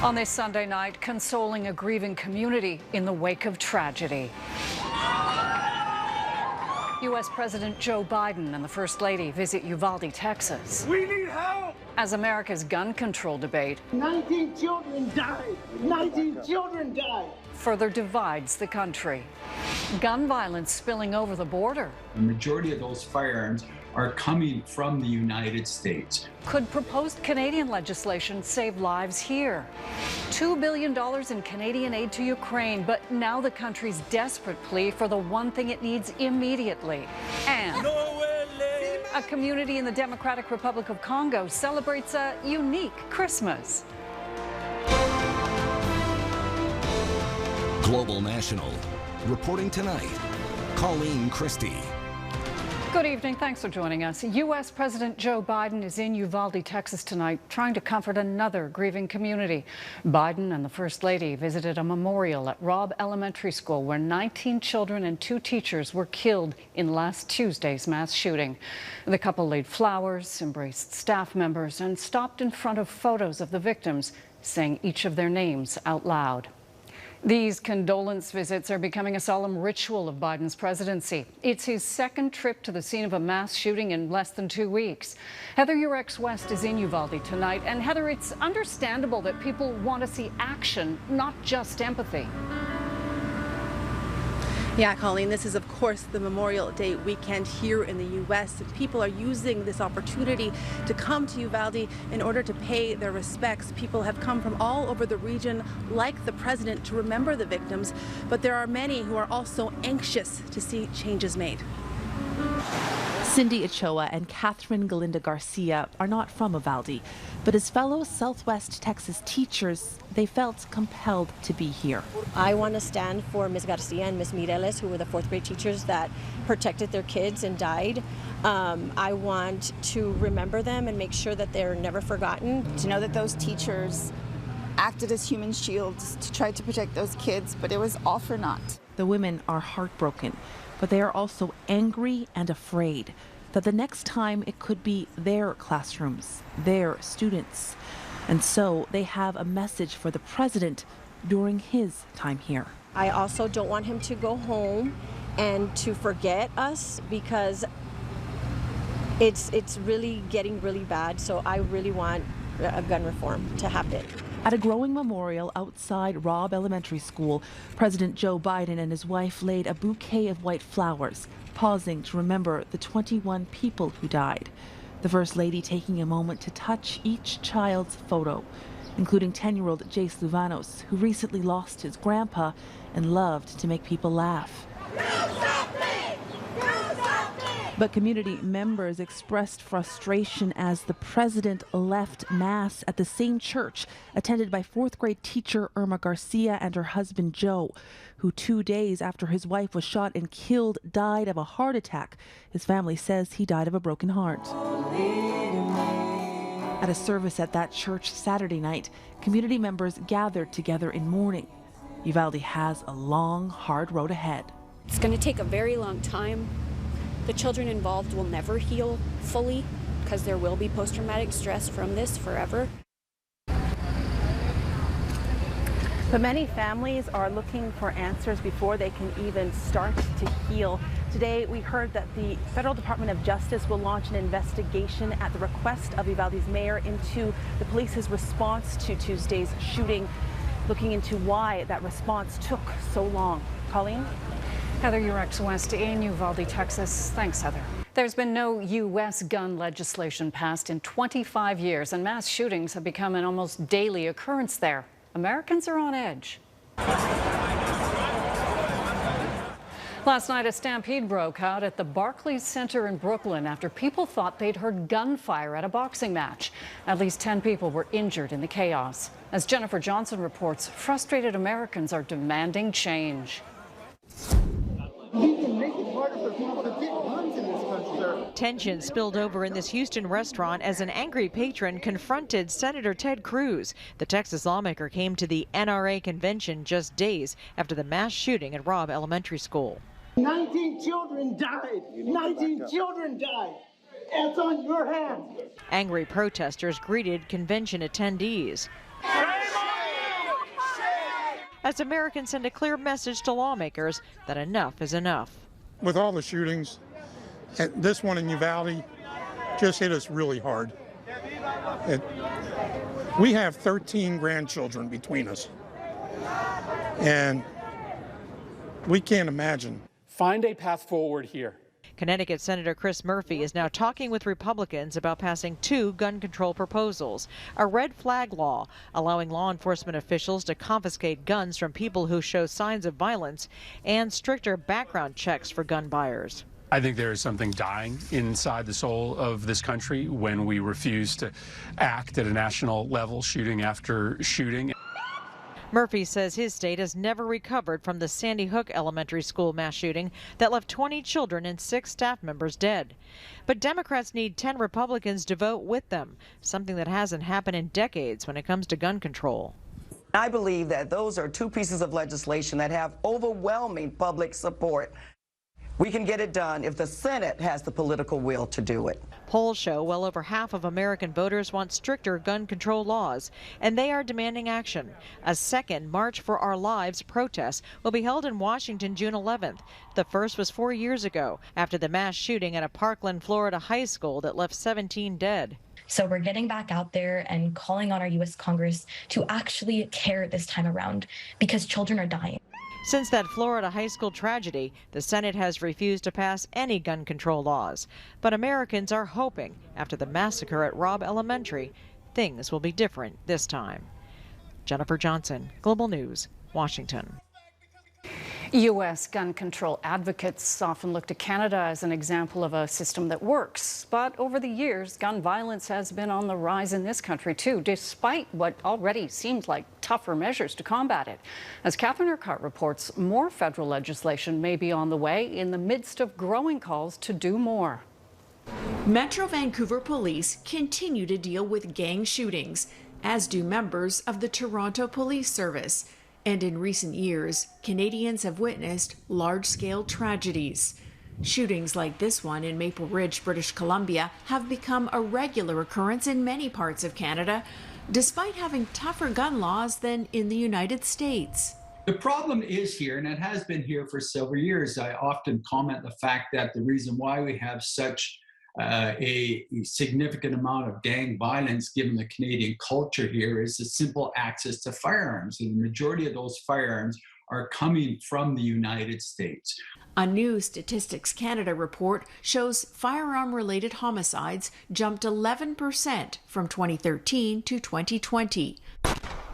On this Sunday night, consoling a grieving community in the wake of tragedy. U.S. President Joe Biden and the First Lady visit Uvalde, Texas. We need help! As America's gun control debate 19 children died! 19 children died! Further divides the country. Gun violence spilling over the border. The majority of those firearms are coming from the United States. Could proposed Canadian legislation save lives here? $2 billion in Canadian aid to Ukraine, but now the country's desperate plea for the one thing it needs immediately. And a community in the Democratic Republic of Congo celebrates a unique Christmas. Global National. Reporting tonight, Colleen Christie. Good evening. Thanks for joining us. U.S. President Joe Biden is in Uvalde, Texas tonight, trying to comfort another grieving community. Biden and the First Lady visited a memorial at Robb Elementary School where 19 children and 2 teachers were killed in last Tuesday's mass shooting. The couple laid flowers, embraced staff members, and stopped in front of photos of the victims, saying each of their names out loud. These condolence visits are becoming a solemn ritual of Biden's presidency. It's his second trip to the scene of a mass shooting in less than 2 weeks. Heather Yourex-West is in Uvalde tonight. And Heather, it's understandable that people want to see action, not just empathy. Yeah, Colleen, this is, of course, the Memorial Day weekend here in the U.S. People are using this opportunity to come to Uvalde in order to pay their respects. People have come from all over the region, like the president, to remember the victims. But there are many who are also anxious to see changes made. Cindy Ochoa and Catherine Galinda Garcia are not from Uvalde, but as fellow Southwest Texas teachers, they felt compelled to be here. I want to stand for Ms. Garcia and Ms. Mireles, who were the 4th grade teachers that protected their kids and died. I want to remember them and make sure that they're never forgotten. To know that those teachers acted as human shields to try to protect those kids, but it was all for naught. The women are heartbroken, but they are also angry and afraid that the next time it could be their classrooms, their students. And so they have a message for the president during his time here. I also don't want him to go home and to forget us, because it's really getting really bad. So I really want a gun reform to happen. At a growing memorial outside Robb Elementary School, President Joe Biden and his wife laid a bouquet of white flowers, pausing to remember the 21 people who died. The First Lady taking a moment to touch each child's photo, including 10-year-old Jace Luvanos, who recently lost his grandpa and loved to make people laugh. But community members expressed frustration as the president left Mass at the same church attended by 4th grade teacher Irma Garcia and her husband Joe, who 2 days after his wife was shot and killed died of a heart attack. His family says he died of a broken heart. At a service at that church Saturday night, community members gathered together in mourning. Uvalde has a long, hard road ahead. It's going to take a very long time. The children involved will never heal fully because there will be post-traumatic stress from this forever. But many families are looking for answers before they can even start to heal. Today, we heard that the Federal Department of Justice will launch an investigation at the request of Uvalde's mayor into the police's response to Tuesday's shooting, looking into why that response took so long. Colleen? Heather Yourex-West in Uvalde, Texas. Thanks, Heather. There's been no U.S. gun legislation passed in 25 years, and mass shootings have become an almost daily occurrence there. Americans are on edge. Last night, a stampede broke out at the Barclays Center in Brooklyn after people thought they'd heard gunfire at a boxing match. At least 10 people were injured in the chaos. As Jennifer Johnson reports, frustrated Americans are demanding change. We can make it harder for people to get guns in this country. Tension spilled over in this Houston restaurant as an angry patron confronted Senator Ted Cruz. The Texas lawmaker came to the NRA convention just days after the mass shooting at Robb Elementary School. 19 children died. 19 children died. It's on your hands. Angry protesters greeted convention attendees. Shame on you! as Americans send a clear message to lawmakers that enough is enough. With all the shootings, this one in Uvalde just hit us really hard. We have 13 grandchildren between us, and we can't imagine. Find a path forward here. Connecticut Senator Chris Murphy is now talking with Republicans about passing 2 gun control proposals. A red flag law allowing law enforcement officials to confiscate guns from people who show signs of violence, and stricter background checks for gun buyers. I think there is something dying inside the soul of this country when we refuse to act at a national level, shooting after shooting. Murphy says his state has never recovered from the Sandy Hook Elementary School mass shooting that left 20 children and 6 staff members dead. But Democrats need 10 Republicans to vote with them, something that hasn't happened in decades when it comes to gun control. I believe that those are 2 pieces of legislation that have overwhelming public support. We can get it done if the Senate has the political will to do it. Polls show well over half of American voters want stricter gun control laws, and they are demanding action. A second March for Our Lives protest will be held in Washington June 11th. The first was 4 years ago, after the mass shooting at a Parkland, Florida high school that left 17 dead. So we're getting back out there and calling on our U.S. Congress to actually care this time around, because children are dying. Since that Florida high school tragedy, the Senate has refused to pass any gun control laws. But Americans are hoping, after the massacre at Robb Elementary, things will be different this time. Jennifer Johnson, Global News, Washington. U.S. gun control advocates often look to Canada as an example of a system that works. But over the years, gun violence has been on the rise in this country, too, despite what already seems like tougher measures to combat it. As Catherine Urquhart reports, more federal legislation may be on the way in the midst of growing calls to do more. Metro Vancouver police continue to deal with gang shootings, as do members of the Toronto Police Service. And in recent years, Canadians have witnessed large-scale tragedies. Shootings like this one in Maple Ridge, British Columbia, have become a regular occurrence in many parts of Canada, despite having tougher gun laws than in the United States. The problem is here, and it has been here for several years. I often comment the fact that the reason why we have such a significant amount of gang violence given the Canadian culture here is the simple access to firearms. And the majority of those firearms are coming from the United States. A new Statistics Canada report shows firearm-related homicides jumped 11% from 2013 to 2020.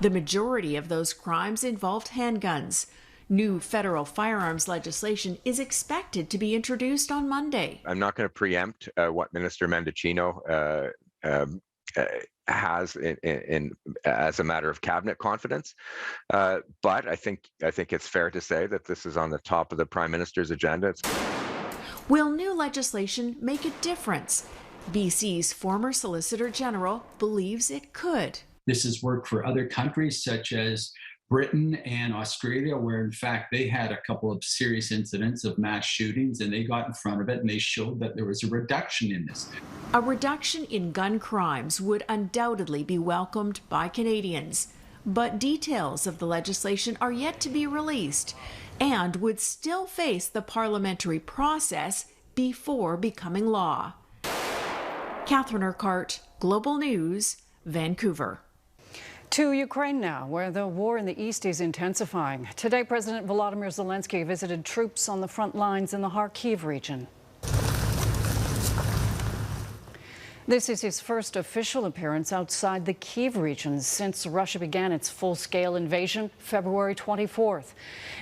The majority of those crimes involved handguns. New federal firearms legislation is expected to be introduced on Monday. I'm not going to preempt what Minister Mendicino has as a matter of cabinet confidence, but I think it's fair to say that this is on the top of the Prime Minister's agenda. Will new legislation make a difference? BC's former Solicitor General believes it could. This has worked for other countries such as Britain and Australia, where in fact they had a couple of serious incidents of mass shootings, and they got in front of it and they showed that there was a reduction in this. A reduction in gun crimes would undoubtedly be welcomed by Canadians, but details of the legislation are yet to be released and would still face the parliamentary process before becoming law. Catherine Urquhart, Global News, Vancouver. To Ukraine now, where the war in the east is intensifying. Today, President Volodymyr Zelensky visited troops on the front lines in the Kharkiv region. This is his first official appearance outside the Kyiv region since Russia began its full-scale invasion February 24th.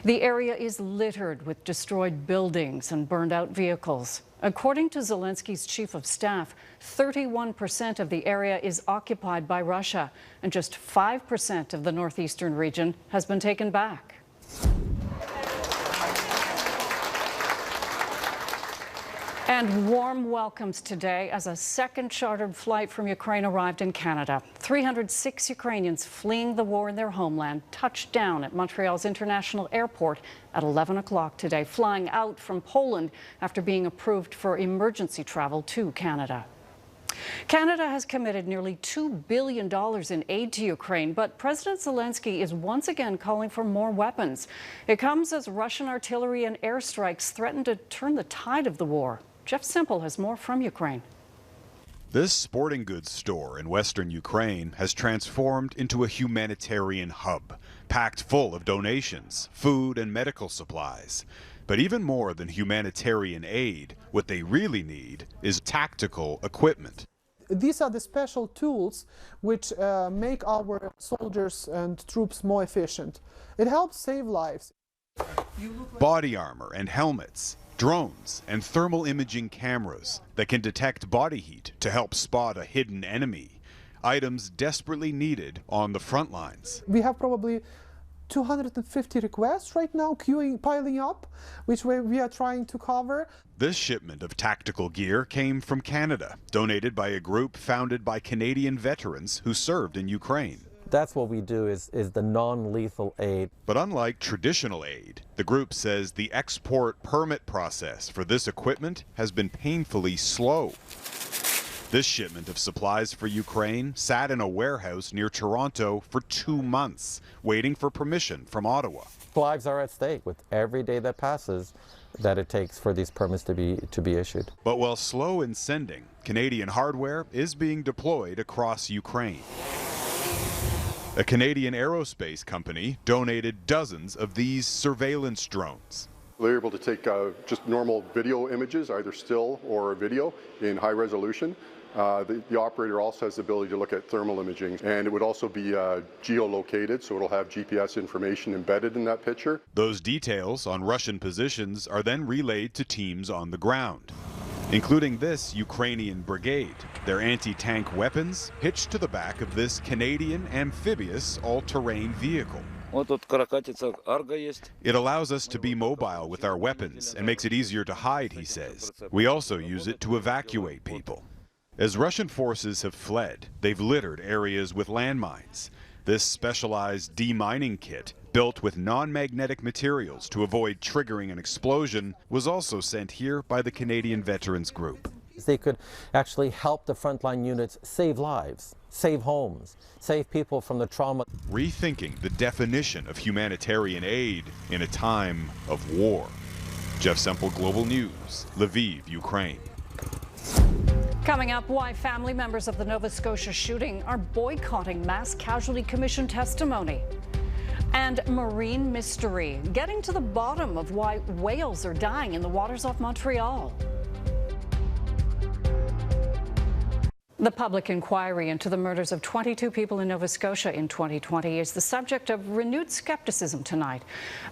The area is littered with destroyed buildings and burned-out vehicles. According to Zelensky's chief of staff, 31% of the area is occupied by Russia, and just 5% of the northeastern region has been taken back. And warm welcomes today as a second chartered flight from Ukraine arrived in Canada. 306 Ukrainians fleeing the war in their homeland touched down at Montreal's International Airport at 11 o'clock today, flying out from Poland after being approved for emergency travel to Canada. Canada has committed nearly $2 billion in aid to Ukraine, but President Zelensky is once again calling for more weapons. It comes as Russian artillery and airstrikes threaten to turn the tide of the war. Jeff Semple has more from Ukraine. This sporting goods store in western Ukraine has transformed into a humanitarian hub, packed full of donations, food and medical supplies. But even more than humanitarian aid, what they really need is tactical equipment. These are the special tools which make our soldiers and troops more efficient. It helps save lives. Body armor and helmets, drones and thermal imaging cameras that can detect body heat to help spot a hidden enemy. Items desperately needed on the front lines. We have probably 250 requests right now piling up, which we are trying to cover. This shipment of tactical gear came from Canada, donated by a group founded by Canadian veterans who served in Ukraine. That's what we do is the non-lethal aid. But unlike traditional aid, the group says the export permit process for this equipment has been painfully slow. This shipment of supplies for Ukraine sat in a warehouse near Toronto for 2 months, waiting for permission from Ottawa. Lives are at stake with every day that passes that it takes for these permits to be issued. But while slow in sending, Canadian hardware is being deployed across Ukraine. A Canadian aerospace company donated dozens of these surveillance drones. They're able to take just normal video images, either still or video, in high resolution. The operator also has the ability to look at thermal imaging, and it would also be geolocated, so it'll have GPS information embedded in that picture. Those details on Russian positions are then relayed to teams on the ground, including this Ukrainian brigade. Their anti-tank weapons hitched to the back of this Canadian amphibious all-terrain vehicle. It allows us to be mobile with our weapons and makes it easier to hide, he says. We also use it to evacuate people. As Russian forces have fled, they've littered areas with landmines. This specialized demining kit, built with non-magnetic materials to avoid triggering an explosion, was also sent here by the Canadian Veterans Group. They could actually help the frontline units save lives, save homes, save people from the trauma. Rethinking the definition of humanitarian aid in a time of war. Jeff Semple, Global News, Lviv, Ukraine. Coming up, why family members of the Nova Scotia shooting are boycotting Mass Casualty Commission testimony. And marine mystery, getting to the bottom of why whales are dying in the waters off Montreal. The public inquiry into the murders of 22 people in Nova Scotia in 2020 is the subject of renewed skepticism tonight.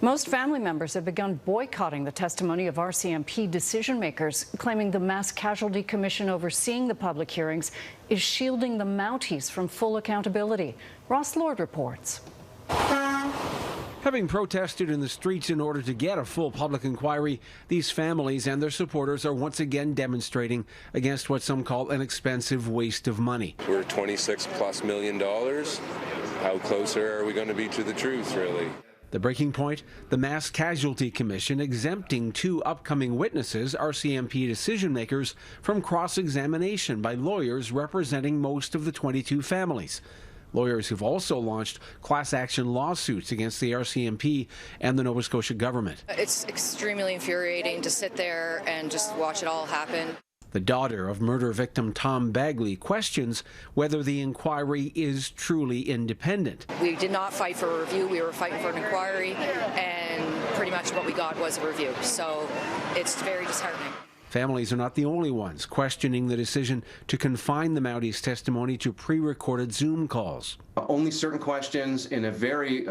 Most family members have begun boycotting the testimony of RCMP decision makers, claiming the Mass Casualty Commission overseeing the public hearings is shielding the Mounties from full accountability. Ross Lord reports. Having protested in the streets in order to get a full public inquiry, these families and their supporters are once again demonstrating against what some call an expensive waste of money. We're $26+ million. How closer are we going to be to the truth, really? The breaking point, the Mass Casualty Commission exempting 2 upcoming witnesses, RCMP decision makers, from cross-examination by lawyers representing most of the 22 families. Lawyers who've also launched class action lawsuits against the RCMP and the Nova Scotia government. It's extremely infuriating to sit there and just watch it all happen. The daughter of murder victim Tom Bagley questions whether the inquiry is truly independent. We did not fight for a review, we were fighting for an inquiry, and pretty much what we got was a review. So it's very disheartening. Families are not the only ones questioning the decision to confine the Mounties' testimony to pre-recorded Zoom calls. Only certain questions in a very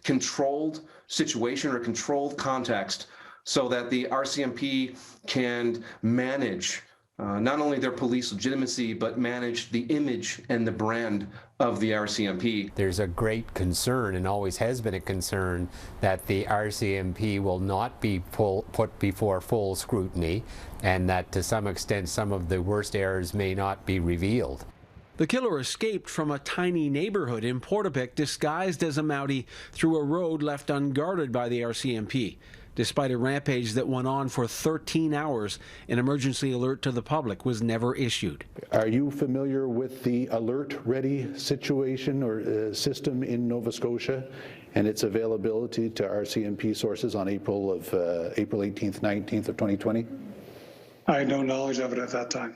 controlled situation or controlled context so that the RCMP can manage not only their police legitimacy, but manage the image and the brand of the RCMP. There's a great concern, and always has been a concern, that the RCMP will not be put before full scrutiny, and that to some extent some of the worst errors may not be revealed. The killer escaped from a tiny neighborhood in Portapic disguised as a Mountie through a road left unguarded by the RCMP. Despite a rampage that went on for 13 hours, an emergency alert to the public was never issued. Are you familiar with the Alert Ready situation or system in Nova Scotia and its availability to RCMP sources on April 18th, 19th of 2020? I had no knowledge of it at that time.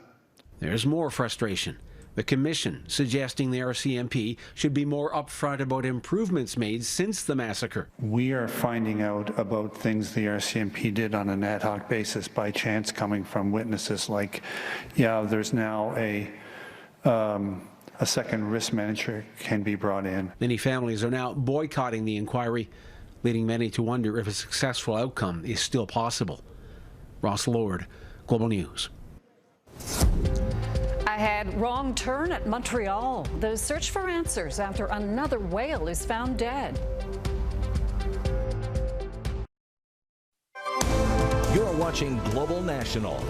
There's more frustration. The Commission suggesting the RCMP should be more upfront about improvements made since the massacre. We are finding out about things the RCMP did on an ad hoc basis by chance coming from witnesses like, yeah, there's now a second risk manager can be brought in. Many families are now boycotting the inquiry, leading many to wonder if a successful outcome is still possible. Ross Lord, Global News. Ahead, wrong turn at Montreal. The search for answers after another whale is found dead. You're watching Global National.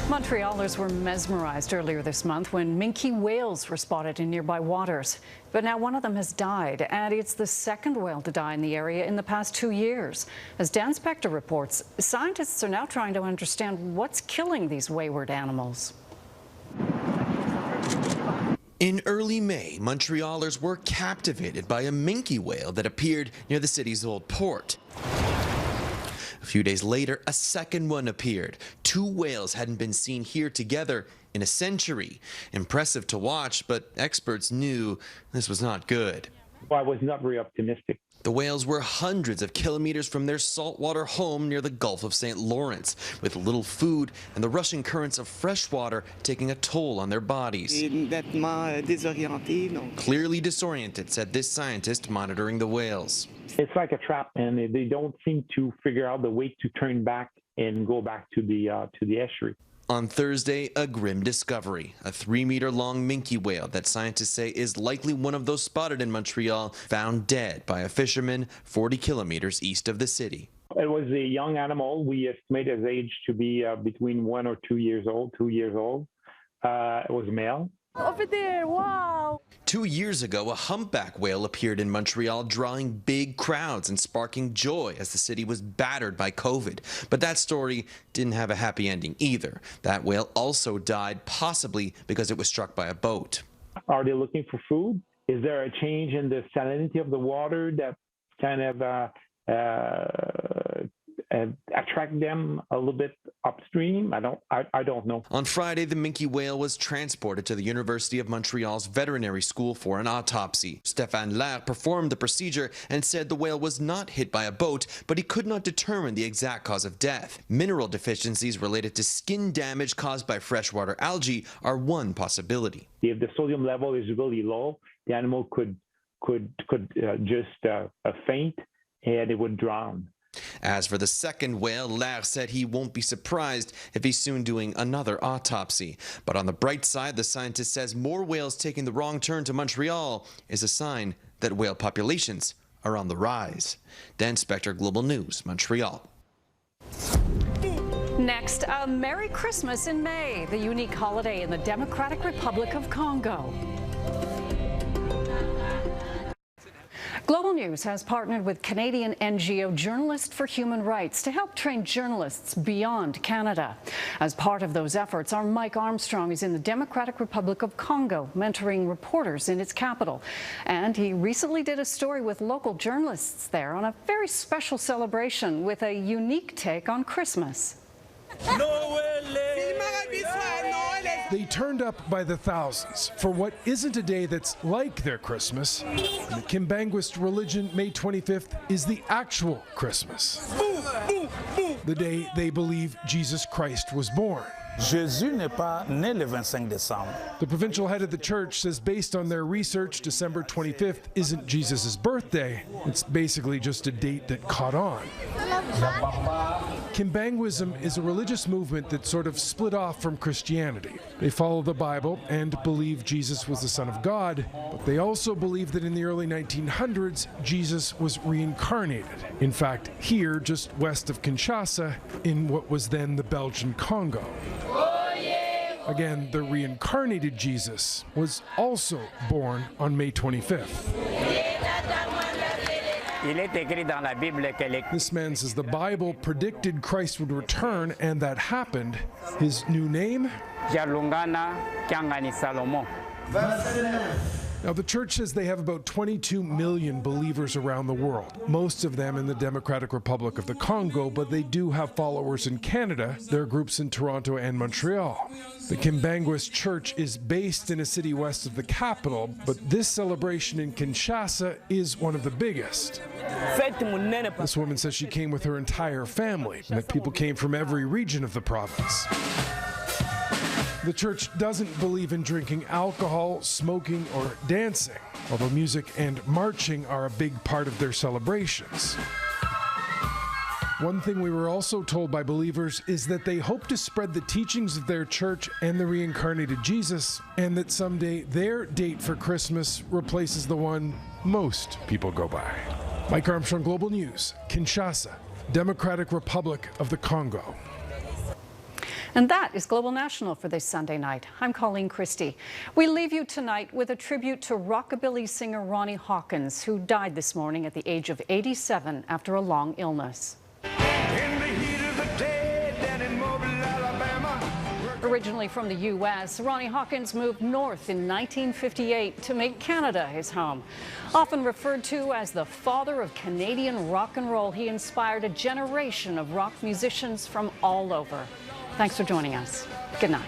Montrealers were mesmerized earlier this month when minke whales were spotted in nearby waters. But now one of them has died, and it's the second whale to die in the area in the past 2 years. As Dan Spector reports, scientists are now trying to understand what's killing these wayward animals. In early May, Montrealers were captivated by a minke whale that appeared near the city's old port. A few days later, a second one appeared. 2 whales hadn't been seen here together in a century. Impressive to watch, but experts knew this was not good. Well, I was not very optimistic. The whales were hundreds of kilometers from their saltwater home near the Gulf of St. Lawrence, with little food and the rushing currents of fresh water taking a toll on their bodies. Clearly disoriented, said this scientist monitoring the whales. It's like a trap, and they don't seem to figure out the way to turn back and go back to the estuary. On Thursday, a grim discovery. A 3-meter-long minke whale that scientists say is likely one of those spotted in Montreal, found dead by a fisherman 40 kilometers east of the city. It was a young animal. We estimate his age to be between 1 or 2 years old. 2 years old. It was male. Over there, wow! 2 years ago, a humpback whale appeared in Montreal, drawing big crowds and sparking joy as the city was battered by COVID. But that story didn't have a happy ending either. That whale also died, possibly because it was struck by a boat. Are they looking for food? Is there a change in the salinity of the water that kind of attract them a little bit upstream? I don't know. On Friday, the minke whale was transported to the University of Montreal's veterinary school for an autopsy. Stéphane Lair performed the procedure and said the whale was not hit by a boat, but he could not determine the exact cause of death. Mineral deficiencies related to skin damage caused by freshwater algae are one possibility. If the sodium level is really low, the animal could just faint and it would drown. As for the second whale, Lair said he won't be surprised if he's soon doing another autopsy. But on the bright side, the scientist says more whales taking the wrong turn to Montreal is a sign that whale populations are on the rise. Dan Spector, Global News, Montreal. Next, a Merry Christmas in May, the unique holiday in the Democratic Republic of Congo. Global News has partnered with Canadian NGO Journalists for Human Rights to help train journalists beyond Canada. As part of those efforts, our Mike Armstrong is in the Democratic Republic of Congo, mentoring reporters in its capital. And he recently did a story with local journalists there on a very special celebration with a unique take on Christmas. They turned up by the thousands for what isn't a day that's like their Christmas. In the Kimbanguist religion, May 25th is the actual Christmas. The day they believe Jesus Christ was born. Jésus n'est pas né le 25 décembre. The provincial head of the church says based on their research, December 25th isn't Jesus' birthday. It's basically just a date that caught on. Kimbanguism is a religious movement that sort of split off from Christianity. They follow the Bible and believe Jesus was the Son of God, but they also believe that in the early 1900s, Jesus was reincarnated. In fact, here, just west of Kinshasa, in what was then the Belgian Congo. Again, the reincarnated Jesus was also born on May 25th. This man says the Bible predicted Christ would return, and that happened. His new name? Now, the church says they have about 22 million believers around the world, most of them in the Democratic Republic of the Congo, but they do have followers in Canada. There are groups in Toronto and Montreal. The Kimbanguist Church is based in a city west of the capital, but this celebration in Kinshasa is one of the biggest. This woman says she came with her entire family, and that people came from every region of the province. The church doesn't believe in drinking alcohol, smoking, or dancing, although music and marching are a big part of their celebrations. One thing we were also told by believers is that they hope to spread the teachings of their church and the reincarnated Jesus, and that someday their date for Christmas replaces the one most people go by. Mike Armstrong, Global News, Kinshasa, Democratic Republic of the Congo. And that is Global National for this Sunday night. I'm Colleen Christie. We leave you tonight with a tribute to rockabilly singer Ronnie Hawkins, who died this morning at the age of 87 after a long illness. Originally from the U.S., Ronnie Hawkins moved north in 1958 to make Canada his home. Often referred to as the father of Canadian rock and roll, he inspired a generation of rock musicians from all over. Thanks for joining us. Good night.